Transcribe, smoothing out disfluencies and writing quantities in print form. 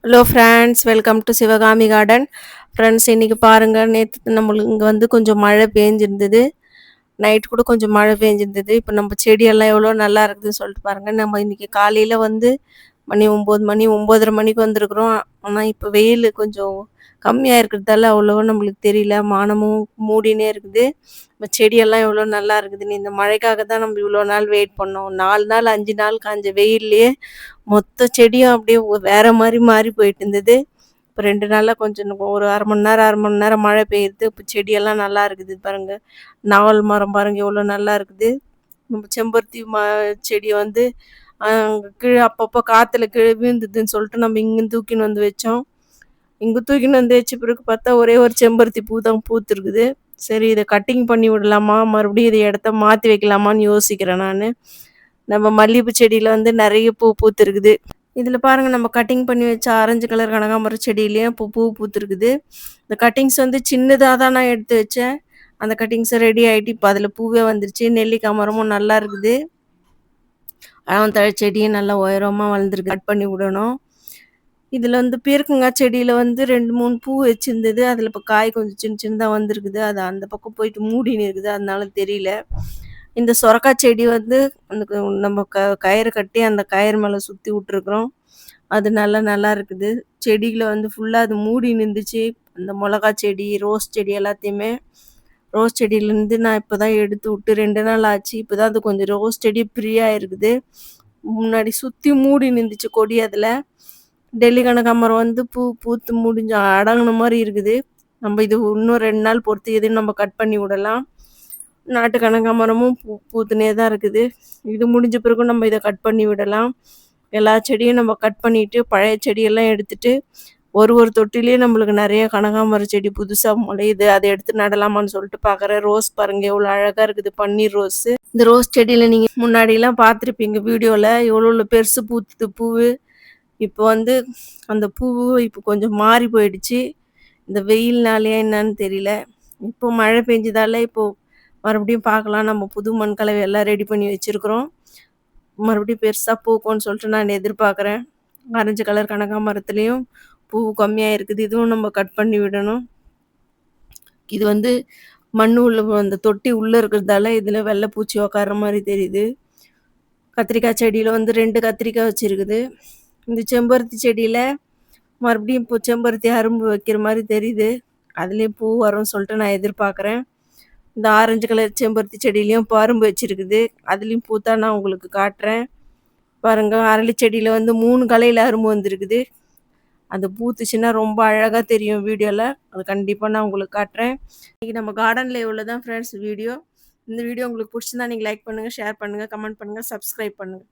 Hello friends, welcome to Sivakami garden. Friends, இன்னைக்கு பாருங்க, நேற்று நம்மளுக்கு இங்கே வந்து கொஞ்சம் மழை பெஞ்சிருந்தது. நைட் கூட கொஞ்சம் மழை பெஞ்சிருந்தது. இப்போ நம்ம செடியெல்லாம் எவ்வளோ நல்லா இருக்குதுன்னு சொல்லிட்டு பாருங்க. நம்ம இன்னைக்கு காலையில் வந்து மணி 9 மணி 9:30 மணிக்கு வந்திருக்கிறோம். ஆனால் இப்போ வெயில் கொஞ்சம் கம்மியாக இருக்கிறதால அவ்வளோவா நம்மளுக்கு தெரியல. வானமும் மூடினே இருக்குது. நம்ம செடியெல்லாம் எவ்வளோ நல்லா இருக்குதுன்னு இந்த மழைக்காக தான் நம்ம இவ்வளோ நாள் வெயிட் பண்ணோம். 4 நாள் 5 நாள் காஞ்ச வெயில்லையே மொத்த செடியும் அப்படியே வேற மாதிரி மாறி போயிட்டு இருந்தது. இப்போ 2 நாளாக கொஞ்சம் ஒரு அரை மணி நேரம் மழை பெய்யுது. இப்போ செடியெல்லாம் நல்லா இருக்குது பாருங்க. நாவல் மரம் பாருங்க எவ்வளோ நல்லா இருக்குது. நம்ம செம்பருத்தி செடி வந்து கீழே அப்பப்போ காற்றுல கீழே விழுந்ததுன்னு சொல்லிட்டு நம்ம இங்கே தூக்கின்னு வந்து வச்சோம். இங்கே தூக்கின்னு வந்து வச்ச பிறகு பார்த்தா ஒரே ஒரு செம்பருத்தி பூ தான் பூத்துருக்குது. சரி, இதை கட்டிங் பண்ணி விடலாமா, மறுபடியும் இதை இடத்த மாற்றி வைக்கலாமான்னு யோசிக்கிறேன் நான். நம்ம மல்லிகைப்பூ செடியில் வந்து நிறைய பூ பூத்துருக்குது. இதில் பாருங்க, நம்ம கட்டிங் பண்ணி வச்ச ஆரஞ்சு கலர் கனகாம்பர செடியிலையும் இப்போ பூ பூத்துருக்குது. இந்த கட்டிங்ஸ் வந்து சின்னதாக தான் நான் எடுத்து வச்சேன். அந்த கட்டிங்ஸை ரெடி ஆகிட்டு இப்போ அதில் பூவே வந்துருச்சு. நெல்லிக்காய் மரமும் நல்லா இருக்குது. தழை செடியும் நல்லா உயரமாக வளர்ந்துருக்கு. கட் பண்ணி விடணும். இதில் வந்து பீர்க்கங்காய் செடியில் வந்து 2 3 பூ வச்சுருந்தது. அதில் இப்போ காய் கொஞ்சம் சின்ன சின்னதாக வந்திருக்குது. அது அந்த பக்கம் போயிட்டு மூடின்னு இருக்குது, அதனால தெரியல. இந்த சொரக்காய் செடி வந்து அந்த நம்ம கயிறு கட்டி அந்த கயிறு மேலே சுற்றி விட்டுருக்குறோம். அது நல்லா இருக்குது. செடியில் வந்து ஃபுல்லாக அது மூடி நின்றுச்சு. அந்த மிளகா செடி, ரோஸ் செடி எல்லாத்தையுமே. ரோஸ் செடியிலேருந்து நான் இப்போ தான் எடுத்து விட்டு 2 நாள் ஆச்சு. இப்போ தான் அது கொஞ்சம் ரோஸ் செடி ஃப்ரீயாக இருக்குது. முன்னாடி சுற்றி மூடி நின்றுச்சு கொடி. அதில் டெல்லி கனகாம்பரம் வந்து பூ பூத்து முடிஞ்சு அடங்கின மாதிரி இருக்குது. நம்ம இது இன்னும் 2 நாள் பொறுத்து எதுவும் நம்ம கட் பண்ணி விடலாம். நாட்டு கனகாம்பரமும் பூத்துனே தான் இருக்குது. இது முடிஞ்ச பிறகு நம்ம இதை கட் பண்ணி விடலாம். எல்லா செடியும் நம்ம கட் பண்ணிவிட்டு பழைய செடியெல்லாம் எடுத்துட்டு ஒரு தொட்டிலே நம்மளுக்கு நிறைய கனகாம்பர செடி புதுசாக முளையுது. அதை எடுத்து நடலாமான்னு சொல்லிட்டு பார்க்குறேன். ரோஸ் பாருங்க எவ்வளோ அழகாக இருக்குது, பன்னீர் ரோஸு. இந்த ரோஸ் செடியில் நீங்கள் முன்னாடிலாம் பார்த்துருப்பீங்க வீடியோவில், எவ்வளோ பெருசு பூத்துது பூவு. இப்போ வந்து அந்த பூவு இப்போ கொஞ்சம் மாறி போயிடுச்சு. இந்த வெயில்னாலேயே என்னன்னு தெரியல. இப்போ மழை பெஞ்சதால இப்போது மறுபடியும் பார்க்கலாம். நம்ம புது மண் கலவை எல்லாம் ரெடி பண்ணி வச்சுருக்குறோம். மறுபடியும் பெருசாக பூக்கும்னு சொல்லிட்டு நான் எதிர்பார்க்குறேன். ஆரஞ்சு கலர் கனகாம்பரத்துலேயும் பூ கம்மியாக இருக்குது. இதுவும் நம்ம கட் பண்ணி விடணும். இது வந்து மண் உள்ள அந்த தொட்டி உள்ளே இருக்கிறதால இதில் வெள்ளைப்பூச்சி உக்கார மாதிரி தெரியுது. கத்திரிக்காய் செடியில் வந்து 2 கத்திரிக்காய் வச்சுருக்குது. இந்த செம்பருத்தி செடியில் மறுபடியும் இப்போ செம்பருத்தி அரும்பு வைக்கிற மாதிரி தெரியுது. அதுலேயும் பூ வரும்னு சொல்லிட்டு நான் எதிர்பார்க்குறேன். இந்த ஆரஞ்சு கலர் செம்பருத்தி செடியிலையும் அரும்பு வச்சுருக்குது. அதுலேயும் பூத்தா நான் உங்களுக்கு காட்டுறேன். பாருங்கள், அரளி செடியில் வந்து 3 கலையில் அரும்பு வந்துருக்குது. அது பூத்துச்சுன்னா ரொம்ப அழகாக தெரியும் வீடியோவில். அது கண்டிப்பாக நான் உங்களுக்கு காட்டுறேன். இன்றைக்கி நம்ம கார்டனில் இவ்வளோ தான் ஃப்ரெண்ட்ஸ் வீடியோ. இந்த வீடியோ உங்களுக்கு பிடிச்சிருந்தா நீங்கள் லைக் பண்ணுங்கள், ஷேர் பண்ணுங்கள், கமெண்ட் பண்ணுங்கள், சப்ஸ்கிரைப் பண்ணுங்கள்.